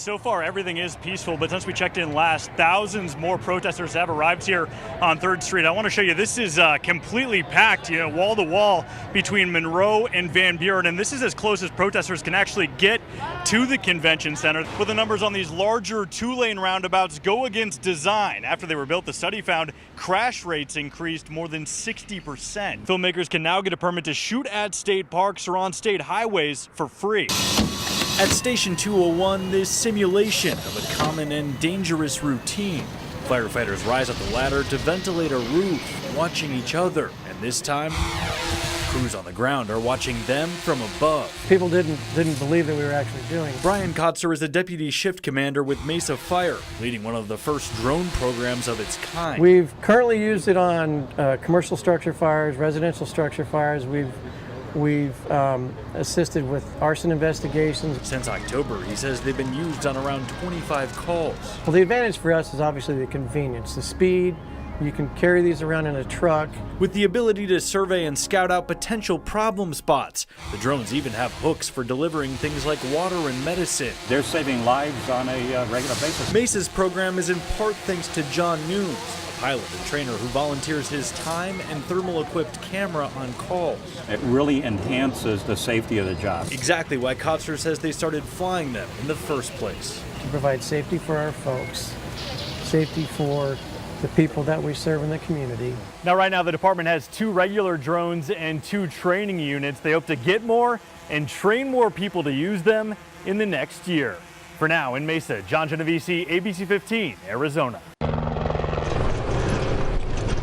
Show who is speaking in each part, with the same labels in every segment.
Speaker 1: So far, everything is peaceful, but since we checked in last, thousands more protesters have arrived here on 3rd Street. I want to show you, this is completely packed, wall to wall between Monroe and Van Buren, and this is as close as protesters can actually get to the convention center. But the numbers on these larger 2-lane roundabouts go against design. After they were built, the study found crash rates increased more than 60%. Filmmakers can now get a permit to shoot at state parks or on state highways for free. At Station 201, this simulation of a common and dangerous routine. Firefighters rise up the ladder to ventilate a roof, watching each other. And this time, crews on the ground are watching them from above.
Speaker 2: People didn't believe that we were actually doing.
Speaker 1: Brian Kotzer is a deputy shift commander with Mesa Fire, leading one of the first drone programs of its kind.
Speaker 2: We've currently used it on commercial structure fires, residential structure fires. We've assisted with arson investigations.
Speaker 1: Since October, he says they've been used on around 25 calls.
Speaker 2: Well, the advantage for us is obviously the convenience, the speed. You can carry these around in a truck.
Speaker 1: With the ability to survey and scout out potential problem spots, the drones even have hooks for delivering things like water and medicine.
Speaker 3: They're saving lives on a regular basis.
Speaker 1: Mesa's program is in part thanks to John Nunes, pilot and trainer who volunteers his time and thermal-equipped camera on calls.
Speaker 3: It really enhances the safety of the job.
Speaker 1: Exactly why Kotzer says they started flying them in the first place.
Speaker 2: To provide safety for our folks, safety for the people that we serve in the community.
Speaker 1: Now, right now, the department has 2 regular drones and 2 training units. They hope to get more and train more people to use them in the next year. For now, in Mesa, John Genovese, ABC 15, Arizona.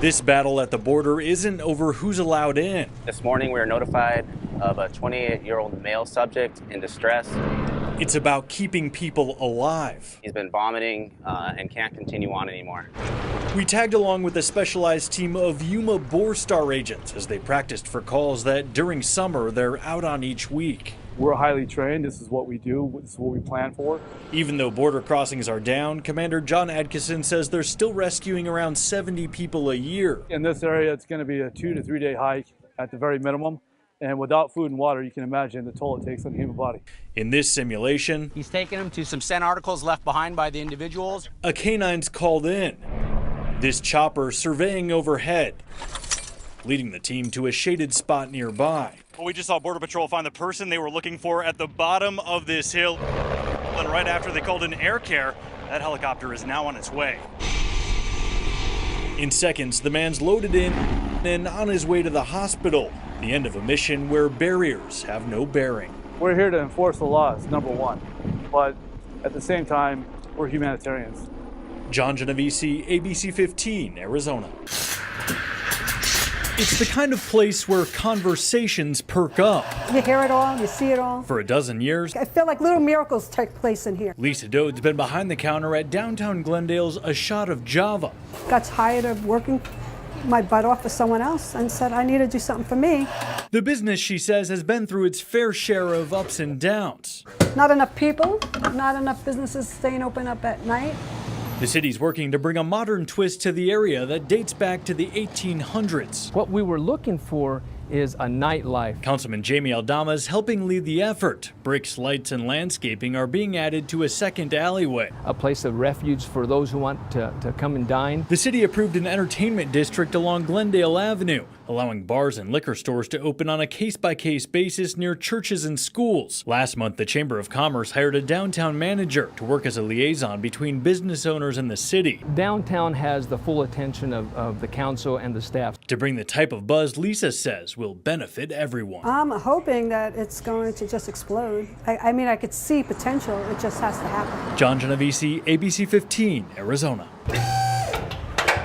Speaker 1: This battle at the border isn't over who's allowed in.
Speaker 4: This morning we were notified of a 28-year-old male subject in distress.
Speaker 1: It's about keeping people alive.
Speaker 4: He's been vomiting and can't continue on anymore.
Speaker 1: We tagged along with a specialized team of Yuma Borstar agents as they practiced for calls that during summer they're out on each week.
Speaker 5: We're highly trained. This is what we do. This is what we plan for.
Speaker 1: Even though border crossings are down, Commander John Adkison says they're still rescuing around 70 people a year.
Speaker 5: In this area, it's going to be a 2 to 3 day hike at the very minimum. And without food and water, you can imagine the toll it takes on the human body.
Speaker 1: In this simulation,
Speaker 6: he's taken them to some scent articles left behind by the individuals.
Speaker 1: A canine's called in. This chopper surveying overhead, leading the team to a shaded spot nearby. Well, we just saw Border Patrol find the person they were looking for at the bottom of this hill. And right after they called in air care, that helicopter is now on its way. In seconds, the man's loaded in and on his way to the hospital. The end of a mission where barriers have no bearing.
Speaker 5: We're here to enforce the laws, number one. But at the same time, we're humanitarians.
Speaker 1: John Genovese, ABC 15, Arizona. It's the kind of place where conversations perk up.
Speaker 7: You hear it all, you see it all.
Speaker 1: For a dozen years,
Speaker 7: I feel like little miracles take place in here.
Speaker 1: Lisa Dode's been behind the counter at downtown Glendale's A Shot of Java.
Speaker 7: Got tired of working my butt off for someone else and said I need to do something for me.
Speaker 1: The business, she says, has been through its fair share of ups and downs.
Speaker 7: Not enough people, not enough businesses staying open up at night.
Speaker 1: The city's working to bring a modern twist to the area that dates back to the 1800s.
Speaker 8: What we were looking for is a nightlife.
Speaker 1: Councilman Jamie Aldama is helping lead the effort. Bricks, lights, and landscaping are being added to a second alleyway.
Speaker 8: A place of refuge for those who want to come and dine.
Speaker 1: The city approved an entertainment district along Glendale Avenue, allowing bars and liquor stores to open on a case-by-case basis near churches and schools. Last month, the Chamber of Commerce hired a downtown manager to work as a liaison between business owners and the city.
Speaker 8: Downtown has the full attention of the council and the staff.
Speaker 1: To bring the type of buzz Lisa says will benefit everyone.
Speaker 7: I'm hoping that it's going to just explode. I mean, I could see potential. It just has to happen.
Speaker 1: John Genovese, ABC 15, Arizona.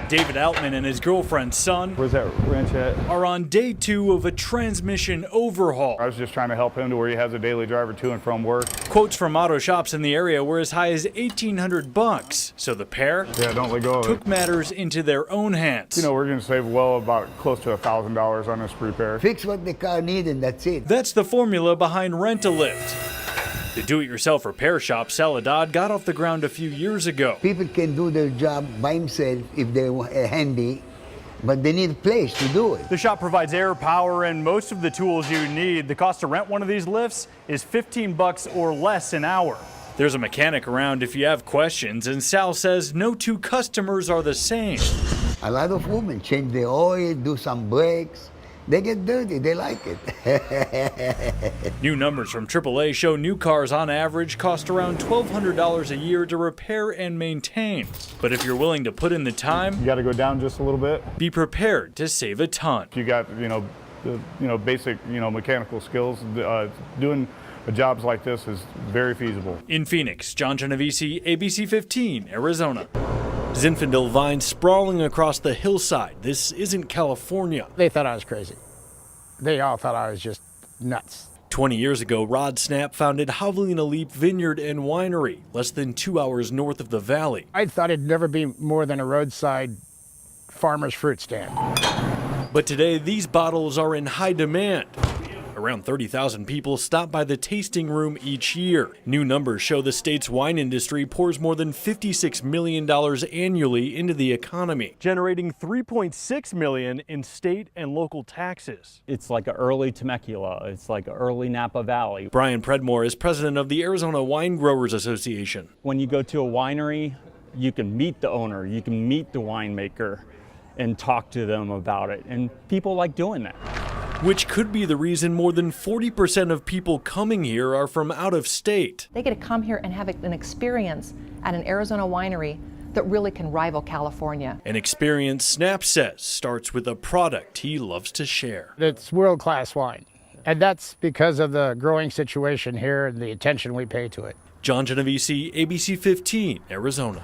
Speaker 1: David Altman and his girlfriend's son
Speaker 5: Where's that wrench at?
Speaker 1: are on day 2 of a transmission overhaul.
Speaker 5: I was just trying to help him to where he has a daily driver to and from work.
Speaker 1: Quotes from auto shops in the area were as high as $1,800, so the pair
Speaker 5: Don't let go of
Speaker 1: took matters into their own hands.
Speaker 5: we're going to save well about close to $1,000 on this repair.
Speaker 9: Fix what the car needs and that's it.
Speaker 1: That's the formula behind Rent-A-Lift. The do-it-yourself repair shop Saladad got off the ground a few years ago.
Speaker 9: People can do their job by themselves if they're handy, but they need a place to do it.
Speaker 1: The shop provides air, power, and most of the tools you need. The cost to rent one of these lifts is $15 or less an hour. There's a mechanic around if you have questions, and Sal says no two customers are the same.
Speaker 9: A lot of women change the oil, do some brakes. They get dirty, they like it.
Speaker 1: New numbers from AAA show new cars on average cost around $1,200 a year to repair and maintain. But if you're willing to put in the time,
Speaker 10: you got to go down just a little bit.
Speaker 1: Be prepared to save a ton.
Speaker 10: You got, basic, mechanical skills. Doing jobs like this is very feasible.
Speaker 1: In Phoenix, John Genovese, ABC 15, Arizona. Zinfandel vines sprawling across the hillside. This isn't California.
Speaker 11: They thought I was crazy. They all thought I was just nuts.
Speaker 1: 20 years ago, Rod Snap founded Javelina Leap Vineyard and Winery, less than 2 hours north of the valley.
Speaker 11: I thought it'd never be more than a roadside farmer's fruit stand.
Speaker 1: But today, these bottles are in high demand. Around 30,000 people stop by the tasting room each year. New numbers show the state's wine industry pours more than $56 million annually into the economy, generating $3.6 million in state and local taxes.
Speaker 3: It's like an early Temecula. It's like an early Napa Valley.
Speaker 1: Brian Predmore is president of the Arizona Wine Growers Association.
Speaker 3: When you go to a winery, you can meet the owner, you can meet the winemaker and talk to them about it. And people like doing that.
Speaker 1: Which could be the reason more than 40% of people coming here are from out of state.
Speaker 12: They get to come here and have an experience at an Arizona winery that really can rival California.
Speaker 1: An experience Snap says starts with a product he loves to share.
Speaker 11: It's world-class wine, and that's because of the growing situation here and the attention we pay to it.
Speaker 1: John Genovese, ABC 15, Arizona.